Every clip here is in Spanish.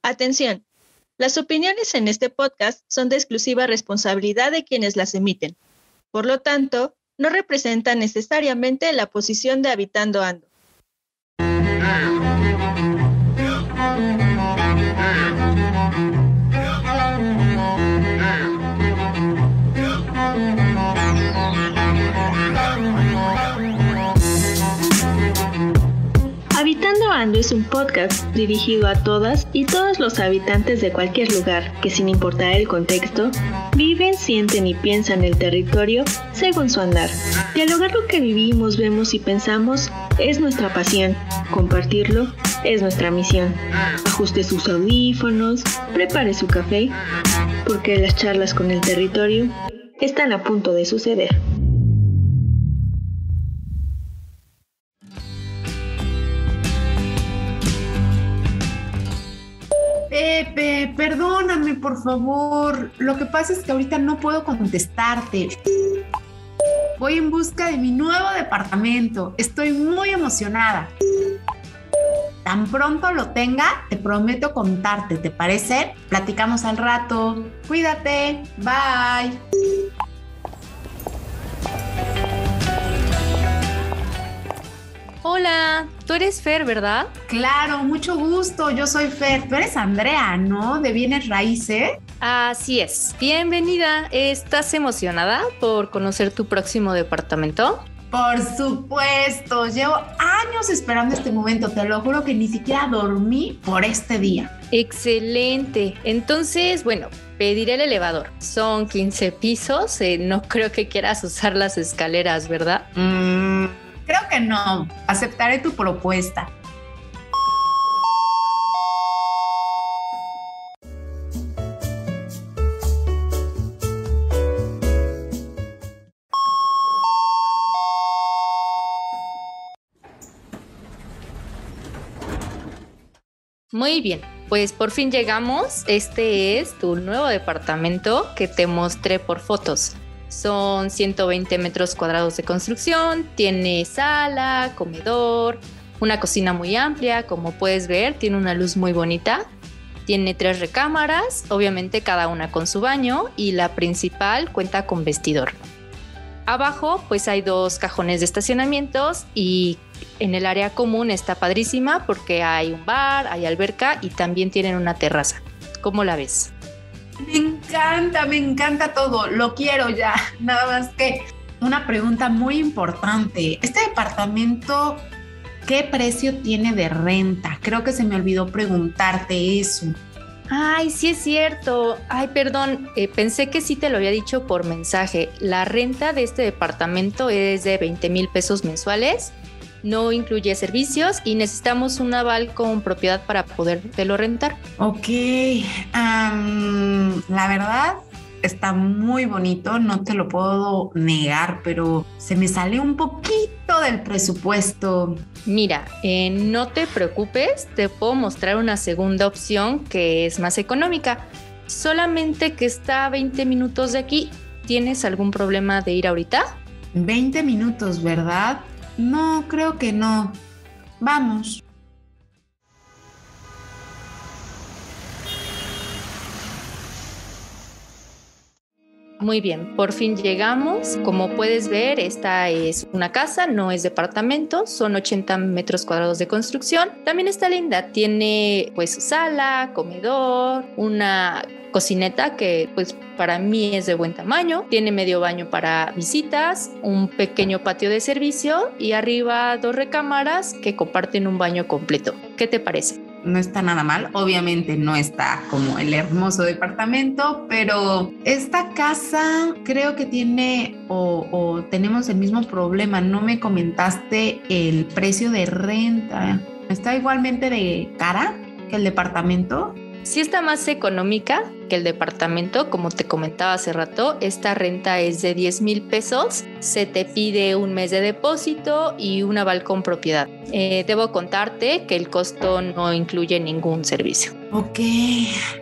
Atención, las opiniones en este podcast son de exclusiva responsabilidad de quienes las emiten. Por lo tanto, no representan necesariamente la posición de Habitando Ando. Habitando Ando es un podcast dirigido a todas y todos los habitantes de cualquier lugar que, sin importar el contexto, viven, sienten y piensan el territorio según su andar. Dialogar lo que vivimos, vemos y pensamos es nuestra pasión. Compartirlo es nuestra misión. Ajuste sus audífonos, prepare su café, porque las charlas con el territorio están a punto de suceder. Pepe, perdóname, por favor. Lo que pasa es que ahorita no puedo contestarte. Voy en busca de mi nuevo departamento. Estoy muy emocionada. Tan pronto lo tenga, te prometo contarte. ¿Te parece? Platicamos al rato. Cuídate. Bye. Hola, tú eres Fer, ¿verdad? Claro, mucho gusto. Yo soy Fer. Tú eres Andrea, ¿no? De Bienes Raíces. Así es. Bienvenida. ¿Estás emocionada por conocer tu próximo departamento? Por supuesto. Llevo años esperando este momento. Te lo juro que ni siquiera dormí por este día. Excelente. Entonces, bueno, pediré el elevador. Son 15 pisos. No creo que quieras usar las escaleras, ¿verdad? Creo que no. Aceptaré tu propuesta. Muy bien, pues por fin llegamos. Este es tu nuevo departamento que te mostré por fotos. Son 120 metros cuadrados de construcción, tiene sala, comedor, una cocina muy amplia, como puedes ver, tiene una luz muy bonita. Tiene 3 recámaras, obviamente cada una con su baño, y la principal cuenta con vestidor. Abajo pues hay 2 cajones de estacionamientos y en el área común está padrísima porque hay un bar, hay alberca y también tienen una terraza. ¿Cómo la ves? Me encanta todo, lo quiero ya. Nada más que una pregunta muy importante. ¿Este departamento qué precio tiene de renta? Creo que se me olvidó preguntarte eso. Ay, sí es cierto. Ay, perdón, pensé que sí te lo había dicho por mensaje. La renta de este departamento es de 20,000 pesos mensuales. No incluye servicios y necesitamos un aval con propiedad para podértelo rentar. Ok, la verdad está muy bonito, no te lo puedo negar, pero se me sale un poquito del presupuesto. Mira, no te preocupes, te puedo mostrar una segunda opción que es más económica. Solamente que está a 20 minutos de aquí. ¿Tienes algún problema de ir ahorita? 20 minutos, ¿verdad? No, creo que no. Vamos. Muy bien, por fin llegamos. Como puedes ver, esta es una casa, no es departamento, son 80 metros cuadrados de construcción. También está linda, tiene pues sala, comedor, una cocineta que pues para mí es de buen tamaño, tiene medio baño para visitas, un pequeño patio de servicio y arriba 2 recámaras que comparten un baño completo. ¿Qué te parece? No está nada mal, obviamente no está como el hermoso departamento, pero esta casa creo que tiene o tenemos el mismo problema. No me comentaste el precio de renta. ¿Está igualmente de cara que el departamento? Sí está más económica que el departamento, como te comentaba hace rato. Esta renta es de 10,000 pesos. Se te pide un mes de depósito y un aval con propiedad. Debo contarte que el costo no incluye ningún servicio. Ok,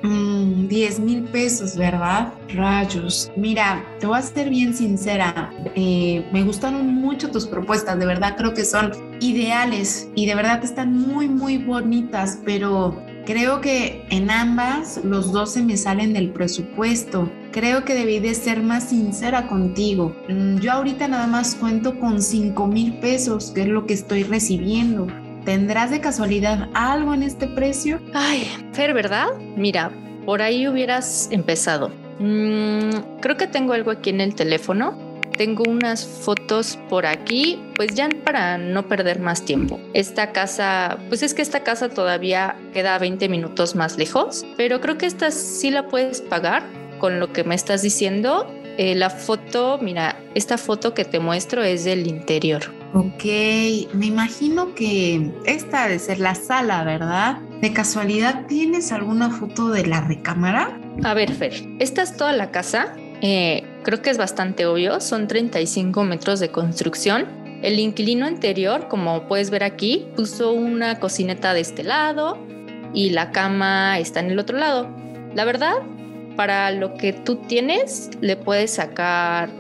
10,000 pesos, ¿verdad? Rayos. Mira, te voy a ser bien sincera. Me gustaron mucho tus propuestas. De verdad creo que son ideales y de verdad están muy, muy bonitas, pero Creo que en ambas los dos se me salen del presupuesto. Creo que debí de ser más sincera contigo. Yo ahorita nada más cuento con 5,000 pesos, que es lo que estoy recibiendo. ¿Tendrás de casualidad algo en este precio? Ay, Fer, ¿verdad? Mira, por ahí hubieras empezado. Creo que tengo algo aquí en el teléfono. Tengo unas fotos por aquí, pues ya para no perder más tiempo. Esta casa, pues es que esta casa todavía queda 20 minutos más lejos, pero creo que esta sí la puedes pagar con lo que me estás diciendo. La foto, mira, esta foto que te muestro es del interior. Ok, me imagino que esta debe ser la sala, ¿verdad? ¿De casualidad tienes alguna foto de la recámara? A ver, Fer, esta es toda la casa. Creo que es bastante obvio, son 35 metros de construcción. El inquilino anterior, como puedes ver aquí, puso una cocineta de este lado y la cama está en el otro lado. La verdad, para lo que tú tienes, le puedes sacar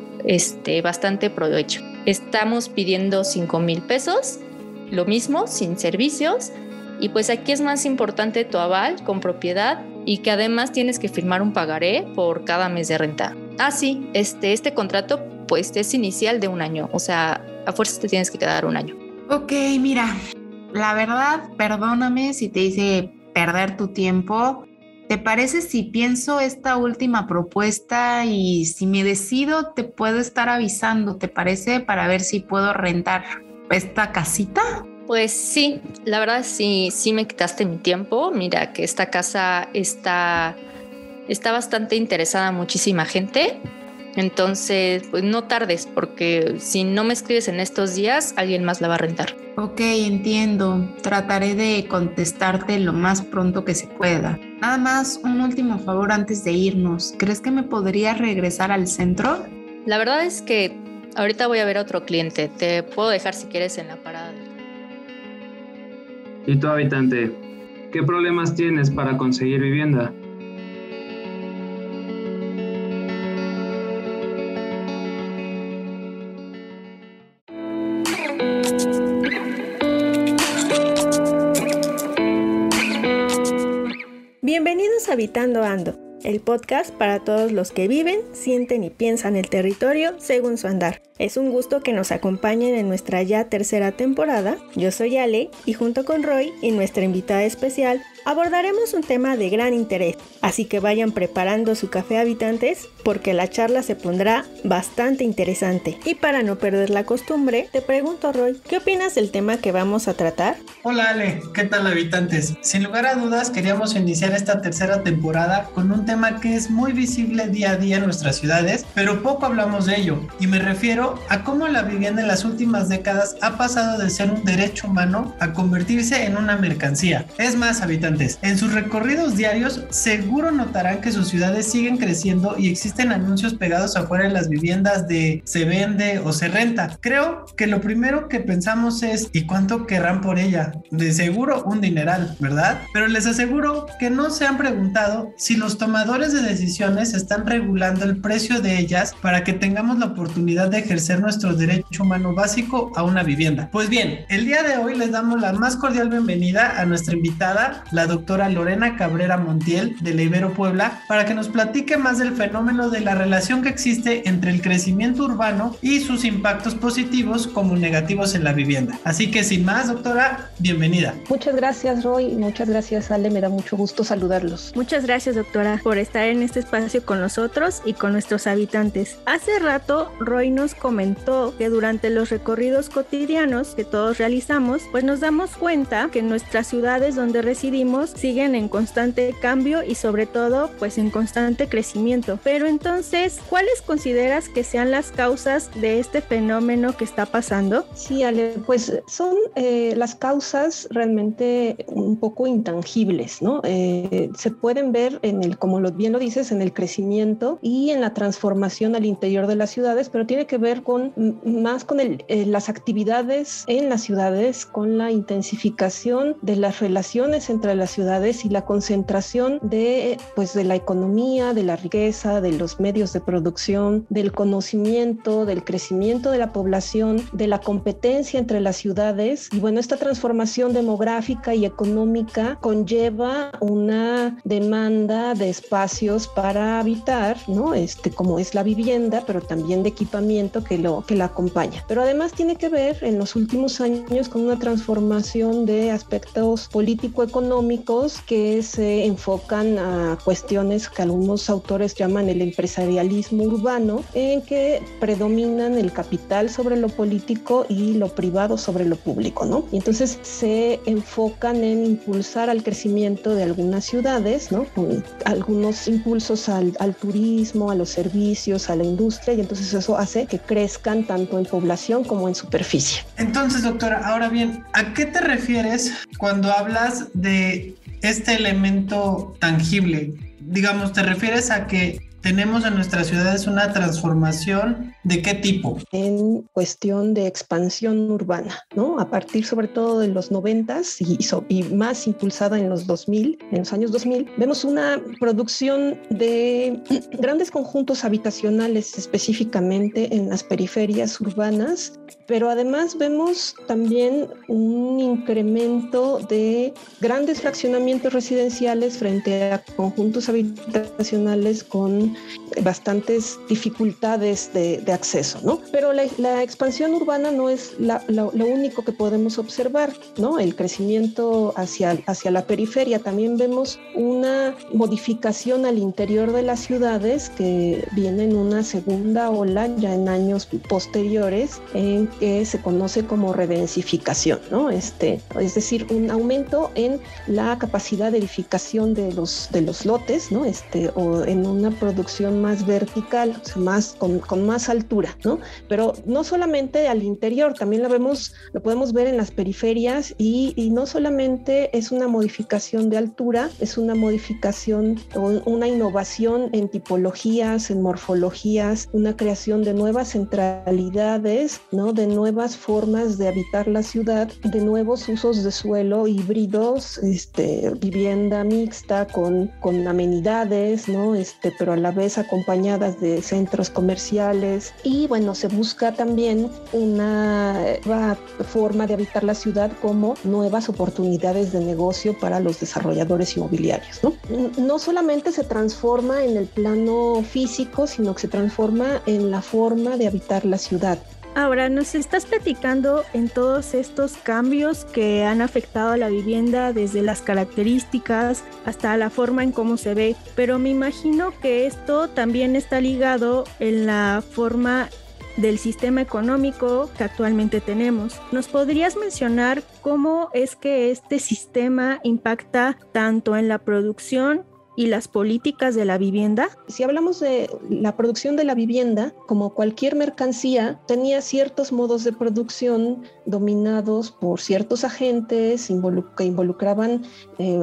bastante provecho. Estamos pidiendo 5,000 pesos, lo mismo, sin servicios. Y pues aquí es más importante tu aval con propiedad y que además tienes que firmar un pagaré por cada mes de renta. Ah, sí, este contrato pues es inicial de 1 año, o sea, a fuerzas te tienes que quedar 1 año. Ok, mira, la verdad, perdóname si te hice perder tu tiempo. ¿Te parece si pienso esta última propuesta y si me decido te puedo estar avisando? ¿Te parece? Para ver si puedo rentar esta casita. Pues sí, la verdad sí me quitaste mi tiempo. Mira que esta casa está bastante interesada muchísima gente. Entonces, pues no tardes, porque si no me escribes en estos días, alguien más la va a rentar. Ok, entiendo. Trataré de contestarte lo más pronto que se pueda. Nada más, un último favor antes de irnos. ¿Crees que me podrías regresar al centro? La verdad es que ahorita voy a ver a otro cliente. Te puedo dejar si quieres en la parada del... ¿Y tú, habitante? ¿Qué problemas tienes para conseguir vivienda? Bienvenidos a Habitando Ando, el podcast para todos los que viven, sienten y piensan el territorio según su andar. Es un gusto que nos acompañen en nuestra ya tercera temporada. Yo soy Ale y junto con Roy y nuestra invitada especial abordaremos un tema de gran interés. Así que vayan preparando su café, habitantes, porque la charla se pondrá bastante interesante. Y para no perder la costumbre, te pregunto, Roy, ¿qué opinas del tema que vamos a tratar? Hola Ale, ¿qué tal, habitantes? Sin lugar a dudas queríamos iniciar esta tercera temporada con un tema que es muy visible día a día en nuestras ciudades, pero poco hablamos de ello, y me refiero a cómo la vivienda en las últimas décadas ha pasado de ser un derecho humano a convertirse en una mercancía. Es más, habitantes, en sus recorridos diarios seguro notarán que sus ciudades siguen creciendo y existen anuncios pegados afuera de las viviendas de se vende o se renta. Creo que lo primero que pensamos es ¿y cuánto querrán por ella? De seguro un dineral, ¿verdad? Pero les aseguro que no se han preguntado si los tomadores de decisiones están regulando el precio de ellas para que tengamos la oportunidad de ejercer nuestro derecho humano básico a una vivienda. Pues bien, el día de hoy les damos la más cordial bienvenida a nuestra invitada, la doctora Lorena Cabrera Montiel de la Ibero Puebla, para que nos platique más del fenómeno de la relación que existe entre el crecimiento urbano y sus impactos positivos como negativos en la vivienda. Así que sin más, doctora, bienvenida. Muchas gracias, Roy, muchas gracias, Ale, me da mucho gusto saludarlos. Muchas gracias, doctora, por estar en este espacio con nosotros y con nuestros habitantes. Hace rato, Roy nos comentó que durante los recorridos cotidianos que todos realizamos, pues nos damos cuenta que nuestras ciudades donde residimos siguen en constante cambio y sobre todo pues en constante crecimiento. Pero entonces, ¿cuáles consideras que sean las causas de este fenómeno que está pasando? Sí, Ale, pues son las causas realmente un poco intangibles, ¿no? Se pueden ver como bien lo dices, en el crecimiento y en la transformación al interior de las ciudades, pero tiene que ver más con las actividades en las ciudades, con la intensificación de las relaciones entre las ciudades y la concentración de la economía, de la riqueza, de los medios de producción, del conocimiento, del crecimiento de la población, de la competencia entre las ciudades. Y bueno, esta transformación demográfica y económica conlleva una demanda de espacios para habitar, ¿no? Como es la vivienda, pero también de equipamiento que la acompaña. Pero además tiene que ver en los últimos años con una transformación de aspectos político-económicos que se enfocan a cuestiones que algunos autores llaman el empresarialismo urbano, en que predominan el capital sobre lo político y lo privado sobre lo público, ¿no? Y entonces se enfocan en impulsar al crecimiento de algunas ciudades, ¿no? Con algunos impulsos al turismo, a los servicios, a la industria, y entonces eso hace que crezcan tanto en población como en superficie. Entonces, doctora, ahora bien, ¿a qué te refieres cuando hablas de este elemento tangible? Digamos, ¿te refieres a que tenemos en nuestras ciudades una transformación de qué tipo? En cuestión de expansión urbana, ¿no? A partir sobre todo de los 90s y más impulsada en los 2000, en los años 2000, vemos una producción de grandes conjuntos habitacionales, específicamente en las periferias urbanas, pero además vemos también un incremento de grandes fraccionamientos residenciales frente a conjuntos habitacionales con bastantes dificultades de acceso, ¿no? Pero la expansión urbana no es lo único que podemos observar, ¿no? El crecimiento hacia la periferia. También vemos una modificación al interior de las ciudades que viene en una segunda ola ya en años posteriores, en que se conoce como redensificación, ¿no? Es decir, un aumento en la capacidad de edificación de los lotes, ¿no? O en una producción más vertical, o sea, con más altura, ¿no? Pero no solamente al interior, también lo podemos ver en las periferias y no solamente es una modificación de altura, es una modificación o una innovación en tipologías, en morfologías, una creación de nuevas centralidades, ¿no? De nuevas formas de habitar la ciudad, de nuevos usos de suelo híbridos, vivienda mixta con amenidades, ¿no? Pero a la vez acompañadas de centros comerciales. Y bueno, se busca también una nueva forma de habitar la ciudad como nuevas oportunidades de negocio para los desarrolladores inmobiliarios, ¿no? No solamente se transforma en el plano físico, sino que se transforma en la forma de habitar la ciudad. Ahora, nos estás platicando en todos estos cambios que han afectado a la vivienda, desde las características hasta la forma en cómo se ve, pero me imagino que esto también está ligado en la forma del sistema económico que actualmente tenemos. ¿Nos podrías mencionar cómo es que este sistema impacta tanto en la producción y las políticas de la vivienda? Si hablamos de la producción de la vivienda, como cualquier mercancía, tenía ciertos modos de producción dominados por ciertos agentes que involucraban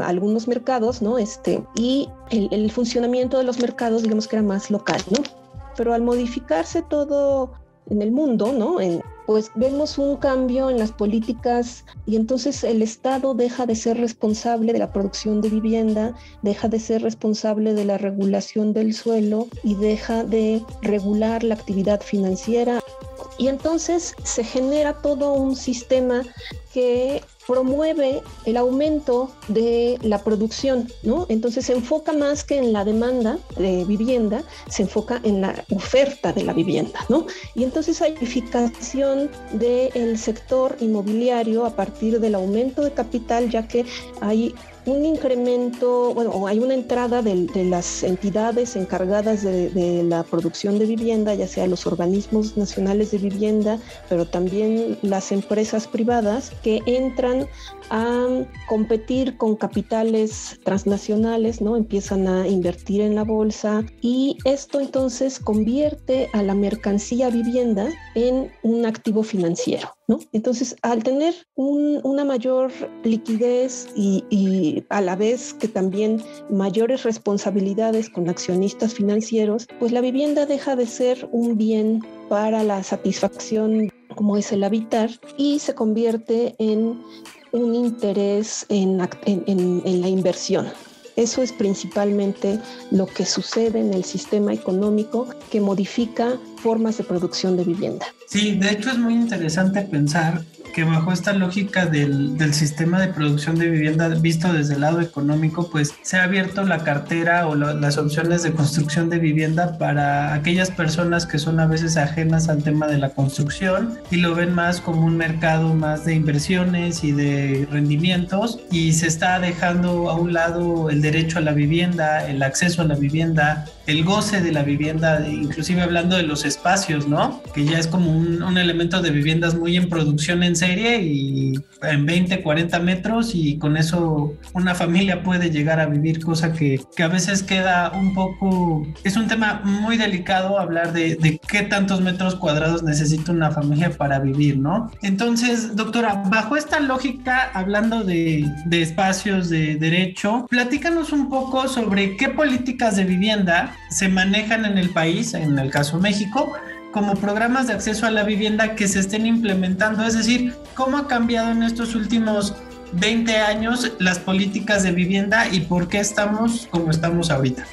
algunos mercados, ¿no? Y el funcionamiento de los mercados, digamos que era más local, ¿no? Pero al modificarse todo en el mundo, ¿no? Pues vemos un cambio en las políticas y entonces el Estado deja de ser responsable de la producción de vivienda, deja de ser responsable de la regulación del suelo y deja de regular la actividad financiera. Y entonces se genera todo un sistema que promueve el aumento de la producción, ¿no? Entonces se enfoca más que en la demanda de vivienda, se enfoca en la oferta de la vivienda, ¿no? Y entonces hay modificación del sector inmobiliario a partir del aumento de capital, ya que hay un incremento, o hay una entrada de las entidades encargadas de la producción de vivienda, ya sea los organismos nacionales de vivienda, pero también las empresas privadas que entran a competir con capitales transnacionales, ¿no? Empiezan a invertir en la bolsa y esto entonces convierte a la mercancía vivienda en un activo financiero, ¿no? Entonces, al tener una mayor liquidez y a la vez que también mayores responsabilidades con accionistas financieros, pues la vivienda deja de ser un bien para la satisfacción como es el habitar y se convierte en un interés en la inversión. Eso es principalmente lo que sucede en el sistema económico que modifica formas de producción de vivienda. Sí, de hecho es muy interesante pensar que bajo esta lógica del sistema de producción de vivienda visto desde el lado económico, pues se ha abierto la cartera o las opciones de construcción de vivienda para aquellas personas que son a veces ajenas al tema de la construcción y lo ven más como un mercado más de inversiones y de rendimientos, y se está dejando a un lado el derecho a la vivienda, el acceso a la vivienda, el goce de la vivienda, inclusive hablando de los espacios, ¿no? Que ya es como un elemento de viviendas muy en producción en serie y en 20, 40 metros, y con eso una familia puede llegar a vivir, cosa que a veces queda un poco... Es un tema muy delicado hablar de qué tantos metros cuadrados necesita una familia para vivir, ¿no? Entonces, doctora, bajo esta lógica, hablando de espacios de derecho, platícanos un poco sobre qué políticas de vivienda se manejan en el país, en el caso México, como programas de acceso a la vivienda que se estén implementando. Es decir, ¿cómo ha cambiado en estos últimos 20 años las políticas de vivienda y por qué estamos como estamos ahorita?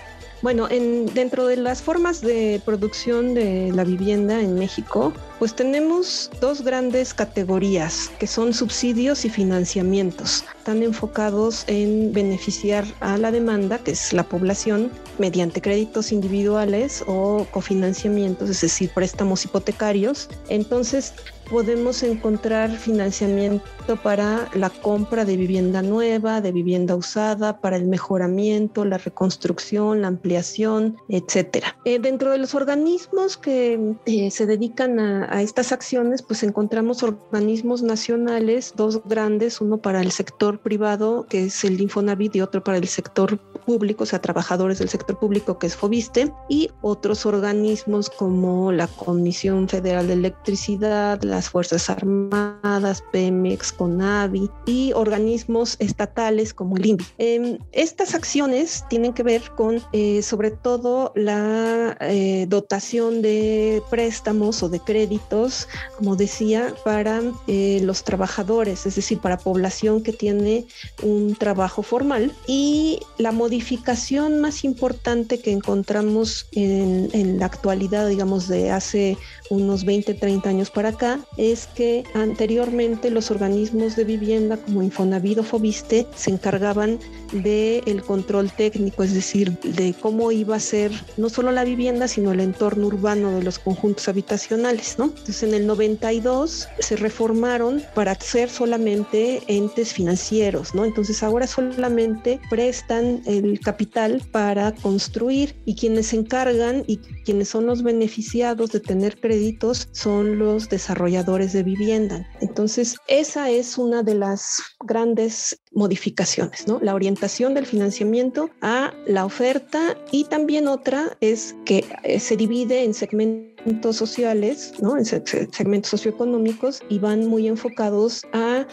Bueno, dentro de las formas de producción de la vivienda en México, pues tenemos dos grandes categorías que son subsidios y financiamientos. Están enfocados en beneficiar a la demanda, que es la población, mediante créditos individuales o cofinanciamientos, es decir, préstamos hipotecarios. Entonces, podemos encontrar financiamiento para la compra de vivienda nueva, de vivienda usada, para el mejoramiento, la reconstrucción, la ampliación, etcétera. Dentro de los organismos que se dedican a estas acciones, pues encontramos organismos nacionales, dos grandes, uno para el sector privado, que es el Infonavit, y otro para el sector público, o sea, trabajadores del sector público, que es Foviste, y otros organismos como la Comisión Federal de Electricidad, las Fuerzas Armadas, Pemex, CONAVI, y organismos estatales como el INVI. Estas acciones tienen que ver con, sobre todo, la dotación de préstamos o de créditos, como decía, para los trabajadores, es decir, para población que tiene un trabajo formal. Y la modificación más importante que encontramos en la actualidad, digamos, de hace unos 20, 30 años para acá, es que anteriormente los organismos de vivienda como Infonavit o Foviste se encargaban del control técnico, es decir, de cómo iba a ser no solo la vivienda, sino el entorno urbano de los conjuntos habitacionales, ¿no? Entonces, en el 92 se reformaron para ser solamente entes financieros, ¿no? Entonces, ahora solamente prestan el capital para construir, y quienes se encargan y quienes son los beneficiados de tener créditos son los desarrolladores de vivienda. Entonces, esa es una de las grandes modificaciones, ¿no? La orientación del financiamiento a la oferta, y también otra es que se divide en segmentos sociales, ¿no? En segmentos socioeconómicos, y van muy enfocados a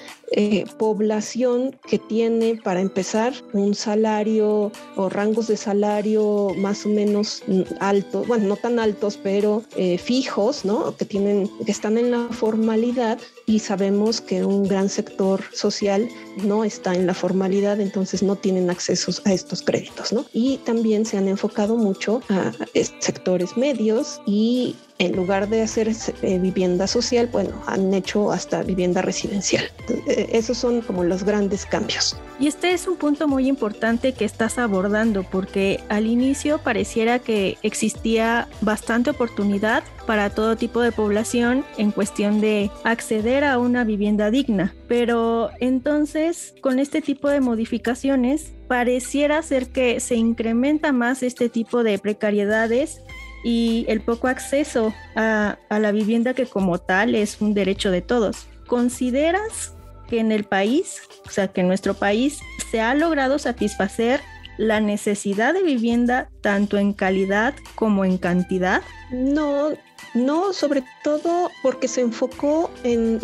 población que tiene, para empezar, un salario o rangos de salario más o menos altos, bueno, no tan altos, pero fijos, ¿no? Que están en la formalidad, y sabemos que un gran sector social no está en la formalidad, entonces no tienen acceso a estos créditos, ¿no? Y también se han enfocado mucho a sectores medios, y en lugar de hacer vivienda social, bueno, han hecho hasta vivienda residencial. Esos son como los grandes cambios. Y este es un punto muy importante que estás abordando, porque al inicio pareciera que existía bastante oportunidad para todo tipo de población en cuestión de acceder a una vivienda digna. Pero entonces, con este tipo de modificaciones, pareciera ser que se incrementa más este tipo de precariedades y el poco acceso a la vivienda, que como tal es un derecho de todos. ¿Consideras que en el país, o sea, que en nuestro país se ha logrado satisfacer la necesidad de vivienda tanto en calidad como en cantidad? No, sobre todo porque se enfocó en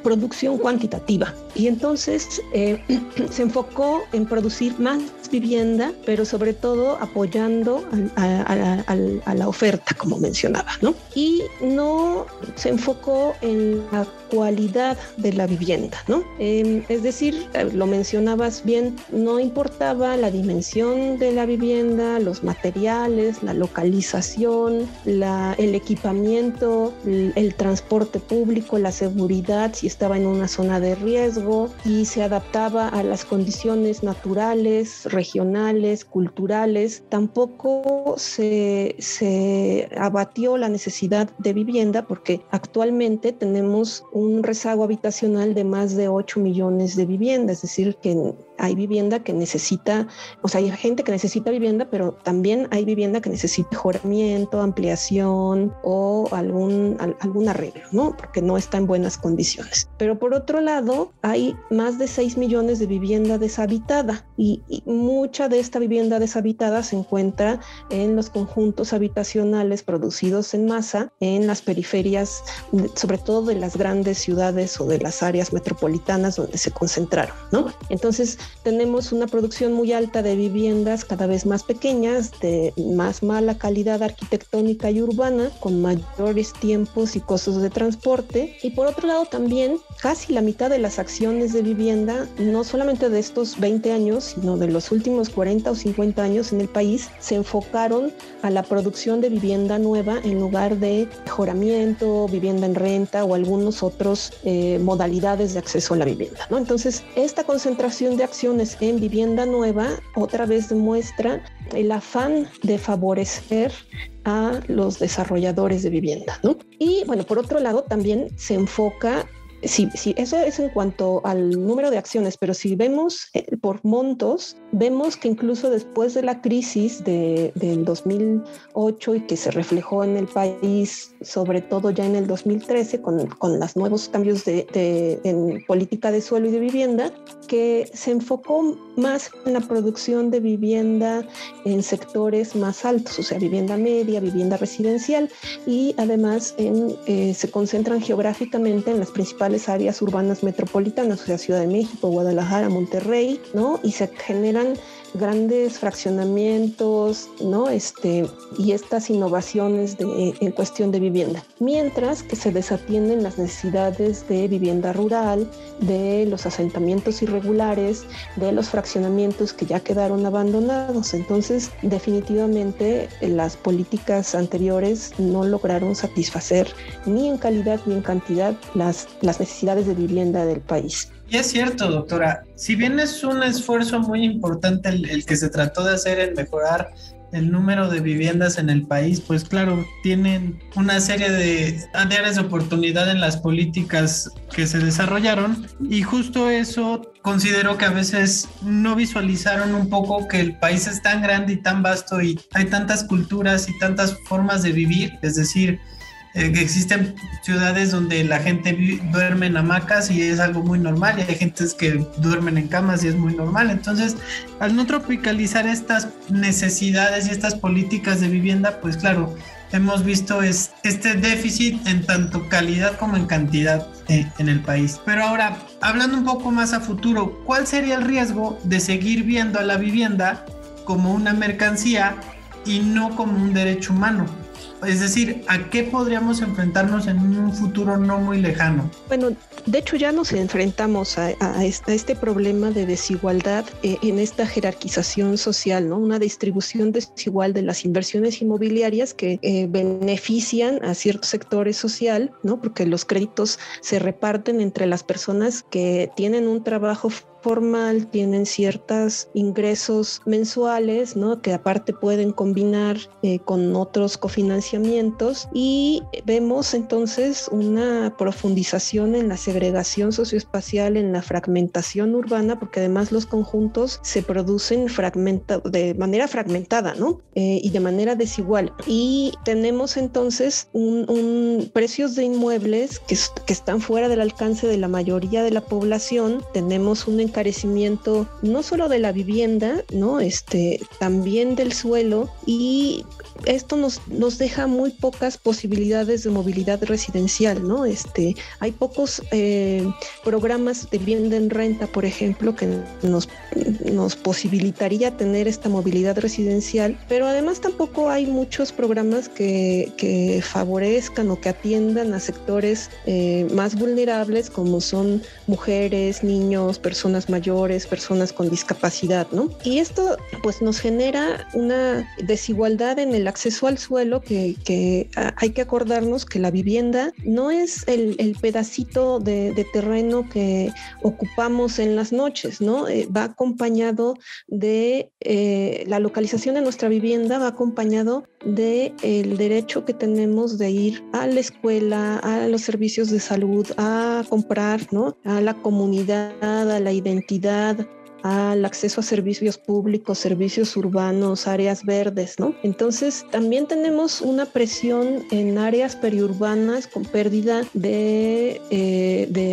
producción cuantitativa. Y entonces se enfocó en producir más vivienda, pero sobre todo apoyando a la oferta, como mencionaba, ¿no? Y no se enfocó en la cualidad de la vivienda, ¿no? Es decir, lo mencionabas bien, no importaba la dimensión de la vivienda, los materiales, la localización, el equipamiento, el transporte público, la seguridad, si estaba en una zona de riesgo, y se adaptaba a las condiciones naturales, regionales, culturales. Tampoco se abatió la necesidad de vivienda, porque actualmente tenemos un rezago habitacional de más de 8 millones de viviendas, es decir, que hay vivienda que necesita, o sea, hay gente que necesita vivienda, pero también hay vivienda que necesita mejoramiento, ampliación o algún arreglo, ¿no? Porque no está en buenas condiciones. Pero por otro lado, hay más de 6 millones de vivienda deshabitada y mucha de esta vivienda deshabitada se encuentra en los conjuntos habitacionales producidos en masa en las periferias, sobre todo de las grandes ciudades o de las áreas metropolitanas donde se concentraron, ¿no? Entonces, tenemos una producción muy alta de viviendas cada vez más pequeñas, de más mala calidad arquitectónica y urbana, con mayores tiempos y costos de transporte. Y por otro lado también, casi la mitad de las acciones de vivienda, no solamente de estos 20 años, sino de los últimos 40 o 50 años en el país, se enfocaron a la producción de vivienda nueva en lugar de mejoramiento, vivienda en renta o algunos otros modalidades de acceso a la vivienda, ¿no? Entonces, esta concentración de acciones en vivienda nueva otra vez demuestra el afán de favorecer a los desarrolladores de vivienda, ¿no? Y bueno, por otro lado también se enfoca, sí, eso es en cuanto al número de acciones, pero si vemos por montos, vemos que incluso después de la crisis del 2008 y que se reflejó en el país, sobre todo ya en el 2013, con los nuevos cambios en política de suelo y de vivienda, que se enfocó más en la producción de vivienda en sectores más altos, o sea, vivienda media, vivienda residencial, y además se concentran geográficamente en las principales áreas urbanas metropolitanas, o sea, Ciudad de México, Guadalajara, Monterrey, ¿no? Y se generan grandes fraccionamientos, ¿no? Y estas innovaciones en cuestión de vivienda, mientras que se desatienden las necesidades de vivienda rural, de los asentamientos irregulares, de los fraccionamientos que ya quedaron abandonados. Entonces, definitivamente las políticas anteriores no lograron satisfacer ni en calidad ni en cantidad las necesidades de vivienda del país. Y es cierto, doctora, si bien es un esfuerzo muy importante el que se trató de hacer en mejorar el número de viviendas en el país, pues claro, tienen una serie de áreas de oportunidad en las políticas que se desarrollaron, y justo eso considero que a veces no visualizaron un poco que el país es tan grande y tan vasto y hay tantas culturas y tantas formas de vivir, es decir, que existen ciudades donde la gente duerme en hamacas y es algo muy normal, y hay gentes que duermen en camas y es muy normal. Entonces, al no tropicalizar estas necesidades y estas políticas de vivienda, pues claro, hemos visto este déficit en tanto calidad como en cantidad en el país. Pero ahora, hablando un poco más a futuro, ¿cuál sería el riesgo de seguir viendo a la vivienda como una mercancía y no como un derecho humano? Es decir, ¿a qué podríamos enfrentarnos en un futuro no muy lejano? Bueno, de hecho ya nos enfrentamos a este problema de desigualdad en esta jerarquización social, ¿no? Una distribución desigual de las inversiones inmobiliarias que benefician a ciertos sectores social, ¿no? Porque los créditos se reparten entre las personas que tienen un trabajo formal, tienen ciertos ingresos mensuales, ¿no? Que aparte pueden combinar con otros cofinanciamientos, y vemos entonces una profundización en la segregación socioespacial, en la fragmentación urbana, porque además los conjuntos se producen de manera fragmentada, ¿no? Y de manera desigual. Y tenemos entonces precios de inmuebles que están fuera del alcance de la mayoría de la población. Tenemos un encarecimiento no solo de la vivienda, ¿no? También del suelo, y esto nos deja muy pocas posibilidades de movilidad residencial, ¿no? Hay pocos programas de vivienda en renta, por ejemplo, que nos posibilitaría tener esta movilidad residencial, pero además tampoco hay muchos programas que favorezcan o que atiendan a sectores más vulnerables, como son mujeres, niños, personas mayores, personas con discapacidad, ¿no? Y esto pues nos genera una desigualdad en el acceso al suelo, que hay que acordarnos que la vivienda no es el pedacito de terreno que ocupamos en las noches, ¿no? Va acompañado de la localización de nuestra vivienda, va acompañado de el derecho que tenemos de ir a la escuela, a los servicios de salud, a comprar, ¿no? A la comunidad, a la identidad, al acceso a servicios públicos, servicios urbanos, áreas verdes, ¿no? Entonces, también tenemos una presión en áreas periurbanas con pérdida de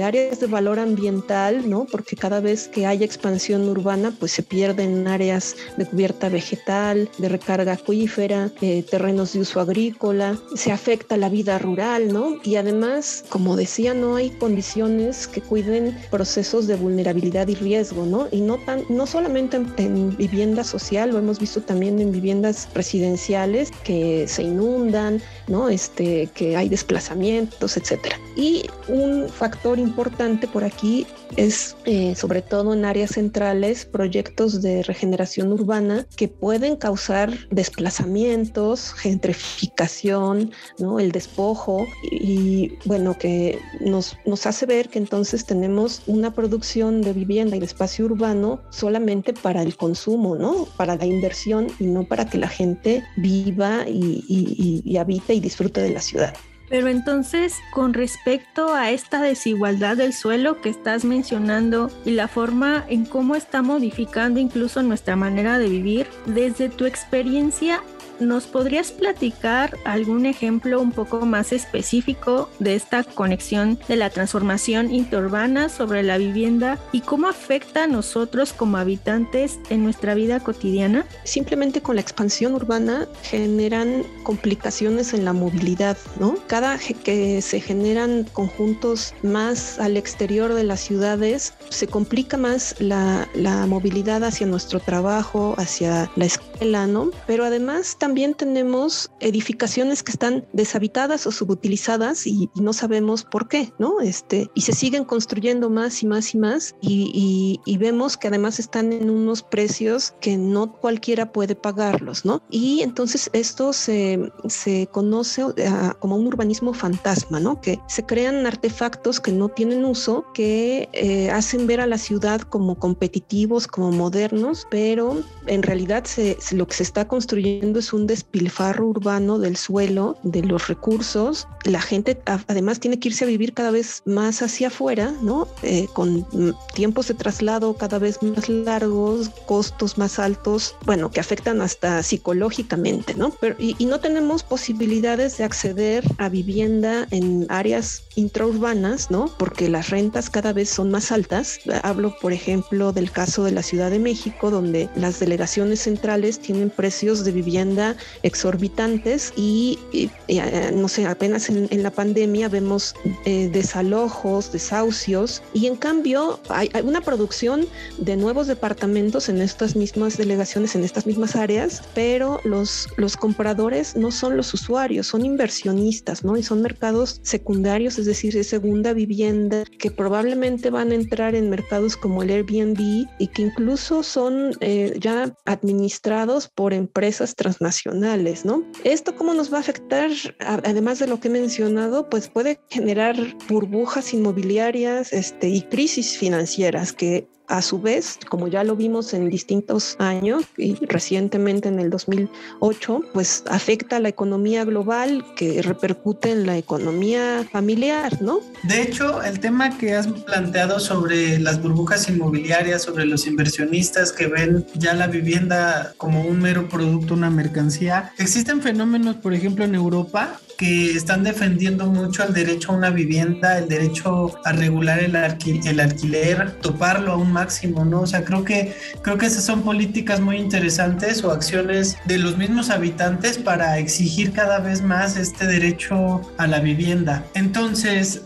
áreas de valor ambiental, ¿no? Porque cada vez que haya expansión urbana, pues se pierden áreas de cubierta vegetal, de recarga acuífera, terrenos de uso agrícola, se afecta la vida rural, ¿no? Y además, como decía, no hay condiciones que cuiden procesos de vulnerabilidad y riesgo, ¿no? Y no solamente en vivienda social, lo hemos visto también en viviendas residenciales que se inundan, ¿no? Que hay desplazamientos, etcétera. Y un factor importante por aquí es, sobre todo en áreas centrales, proyectos de regeneración urbana que pueden causar desplazamientos, gentrificación, ¿no? El despojo, y bueno, que nos hace ver que entonces tenemos una producción de vivienda y de espacio urbano solamente para el consumo, ¿no? Para la inversión, y no para que la gente viva y habite y disfrute de la ciudad. Pero entonces, con respecto a esta desigualdad del suelo que estás mencionando y la forma en cómo está modificando incluso nuestra manera de vivir, desde tu experiencia, ¿nos podrías platicar algún ejemplo un poco más específico de esta conexión de la transformación interurbana sobre la vivienda y cómo afecta a nosotros como habitantes en nuestra vida cotidiana? Simplemente con la expansión urbana generan complicaciones en la movilidad, ¿no? Cada que se generan conjuntos más al exterior de las ciudades, se complica más la movilidad hacia nuestro trabajo, hacia la escuela, ¿no? Pero además también tenemos edificaciones que están deshabitadas o subutilizadas y no sabemos por qué, ¿no? Y se siguen construyendo más y más y más, y vemos que además están en unos precios que no cualquiera puede pagarlos, ¿no? Y entonces esto se conoce como un urbanismo fantasma, ¿no? Que se crean artefactos que no tienen uso, que hacen ver a la ciudad como competitivos, como modernos, pero en realidad lo que se está construyendo es un despilfarro urbano del suelo, de los recursos. La gente además tiene que irse a vivir cada vez más hacia afuera, ¿no? Con tiempos de traslado cada vez más largos, costos más altos, bueno, que afectan hasta psicológicamente, ¿no? Y no tenemos posibilidades de acceder a vivienda en áreas intraurbanas, ¿no? Porque las rentas cada vez son más altas. Hablo, por ejemplo, del caso de la Ciudad de México, donde las delegaciones centrales tienen precios de vivienda exorbitantes y no sé, apenas en la pandemia vemos desalojos, desahucios, y en cambio hay una producción de nuevos departamentos en estas mismas delegaciones, en estas mismas áreas, pero los compradores no son los usuarios, son inversionistas, ¿no? Y son mercados secundarios, es decir, de segunda vivienda, que probablemente van a entrar en mercados como el Airbnb y que incluso son ya administrados por empresas transnacionales, ¿no? ¿Esto cómo nos va a afectar? Además de lo que he mencionado, pues puede generar burbujas inmobiliarias y crisis financieras que a su vez, como ya lo vimos en distintos años y recientemente en el 2008, pues afecta a la economía global, que repercute en la economía familiar, ¿no? De hecho, el tema que has planteado sobre las burbujas inmobiliarias, sobre los inversionistas que ven ya la vivienda como un mero producto, una mercancía, existen fenómenos, por ejemplo, en Europa, que están defendiendo mucho el derecho a una vivienda, el derecho a regular el alquiler, toparlo aún más máximo, ¿no? O sea, creo que esas son políticas muy interesantes o acciones de los mismos habitantes para exigir cada vez más este derecho a la vivienda. Entonces,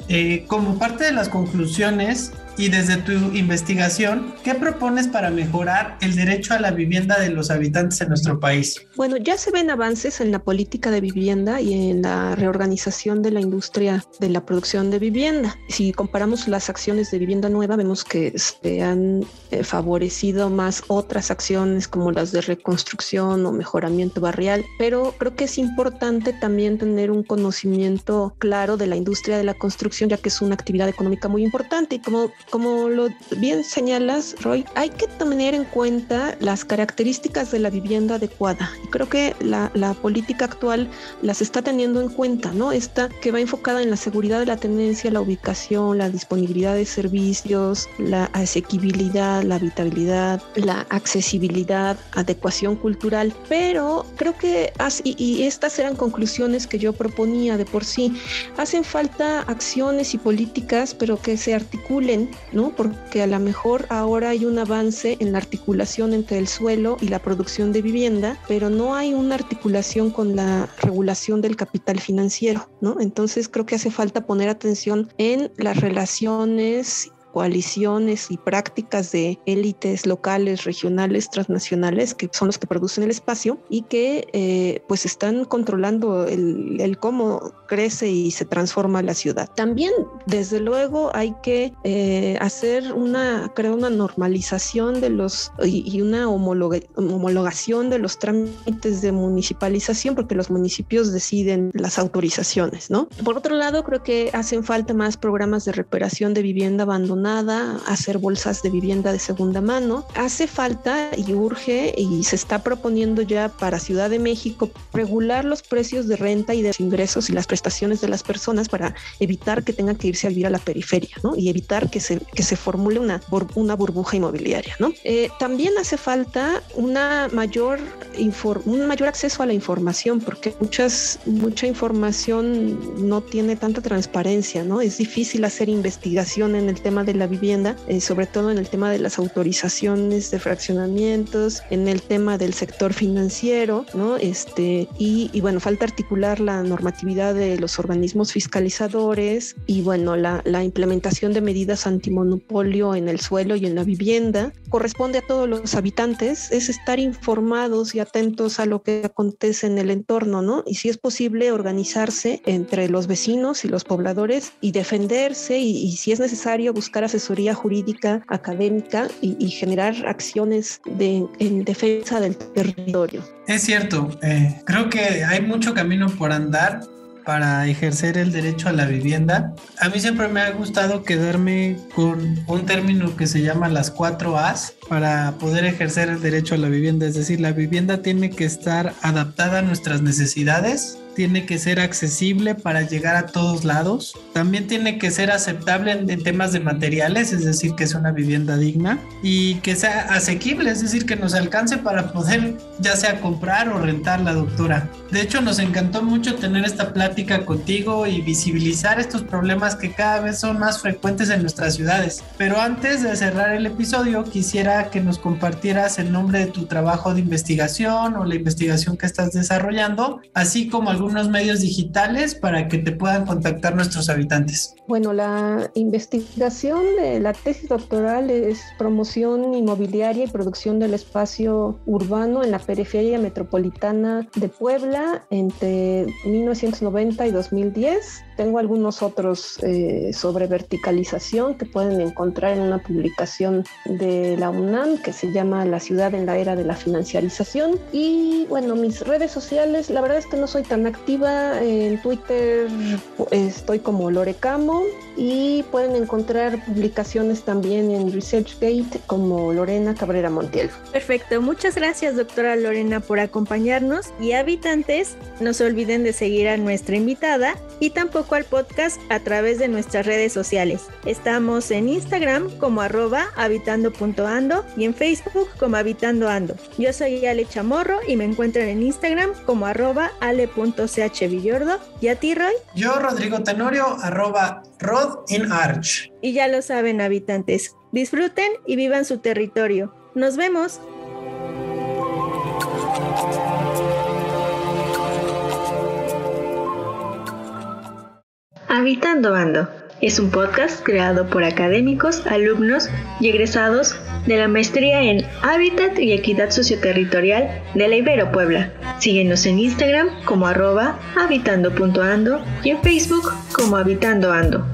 como parte de las conclusiones y desde tu investigación, ¿qué propones para mejorar el derecho a la vivienda de los habitantes en nuestro país? Bueno, ya se ven avances en la política de vivienda y en la reorganización de la industria de la producción de vivienda. Si comparamos las acciones de vivienda nueva, vemos que se han favorecido más otras acciones como las de reconstrucción o mejoramiento barrial, pero creo que es importante también tener un conocimiento claro de la industria de la construcción, ya que es una actividad económica muy importante y como lo bien señalas, Roy, hay que tener en cuenta las características de la vivienda adecuada. Y creo que la política actual las está teniendo en cuenta, ¿no? Esta que va enfocada en la seguridad de la tenencia, la ubicación, la disponibilidad de servicios, la asequibilidad, la habitabilidad, la accesibilidad, adecuación cultural. Pero creo que, y estas eran conclusiones que yo proponía de por sí, hacen falta acciones y políticas, pero que se articulen, ¿no? Porque a lo mejor ahora hay un avance en la articulación entre el suelo y la producción de vivienda, pero no hay una articulación con la regulación del capital financiero, ¿no? Entonces creo que hace falta poner atención en las relaciones, coaliciones y prácticas de élites locales, regionales, transnacionales, que son los que producen el espacio y que pues están controlando el cómo crece y se transforma la ciudad. También, desde luego, hay que hacer una normalización de los y una homologación de los trámites de municipalización, porque los municipios deciden las autorizaciones, ¿no? Por otro lado, creo que hacen falta más programas de recuperación de vivienda abandonada, hacer bolsas de vivienda de segunda mano. Hace falta y urge y se está proponiendo ya para Ciudad de México regular los precios de renta y de ingresos y las prestaciones de las personas para evitar que tengan que irse a vivir a la periferia, ¿no? Y evitar que se formule una burbuja inmobiliaria, ¿no? También hace falta un mayor acceso a la información, porque mucha información no tiene tanta transparencia, ¿no? Es difícil hacer investigación en el tema de la vivienda, sobre todo en el tema de las autorizaciones de fraccionamientos, en el tema del sector financiero, ¿no? Y bueno, falta articular la normatividad de los organismos fiscalizadores y bueno, la implementación de medidas antimonopolio en el suelo y en la vivienda. Corresponde a todos los habitantes, es estar informados y atentos a lo que acontece en el entorno, ¿no? Y si es posible, organizarse entre los vecinos y los pobladores y defenderse y si es necesario buscar asesoría jurídica, académica y generar acciones en defensa del territorio. Es cierto, creo que hay mucho camino por andar para ejercer el derecho a la vivienda. A mí siempre me ha gustado quedarme con un término que se llama las 4 A's para poder ejercer el derecho a la vivienda. Es decir, la vivienda tiene que estar adaptada a nuestras necesidades, tiene que ser accesible para llegar a todos lados, también tiene que ser aceptable en temas de materiales, es decir, que sea una vivienda digna y que sea asequible, es decir, que nos alcance para poder ya sea comprar o rentarla, doctora. De hecho, nos encantó mucho tener esta plática contigo y visibilizar estos problemas que cada vez son más frecuentes en nuestras ciudades. Pero antes de cerrar el episodio, quisiera que nos compartieras el nombre de tu trabajo de investigación o la investigación que estás desarrollando, así como algunos medios digitales para que te puedan contactar nuestros habitantes. Bueno, la investigación de la tesis doctoral es promoción inmobiliaria y producción del espacio urbano en la periferia metropolitana de Puebla entre 1990 y 2010. Tengo algunos otros sobre verticalización que pueden encontrar en una publicación de la UNAM que se llama La ciudad en la era de la financiarización. Y bueno, mis redes sociales, la verdad es que no soy tan activa. En Twitter estoy como Lorecamo y pueden encontrar publicaciones también en ResearchGate como Lorena Cabrera Montiel. Perfecto, muchas gracias doctora Lorena por acompañarnos y habitantes, no se olviden de seguir a nuestra invitada y tampoco al podcast a través de nuestras redes sociales. Estamos en Instagram como @habitando.ando y en Facebook como habitandoando. Yo soy Ale Chamorro y me encuentran en Instagram como @ale.chvillordo. ¿Y a ti, Roy? Yo, Rodrigo Tenorio, @rodinarch. Y ya lo saben, habitantes, Disfruten y vivan su territorio. ¡Nos vemos! Habitando Ando es un podcast creado por académicos, alumnos y egresados de la maestría en Hábitat y Equidad Socioterritorial de la Ibero Puebla. Síguenos en Instagram como @habitando.ando y en Facebook como Habitando Ando.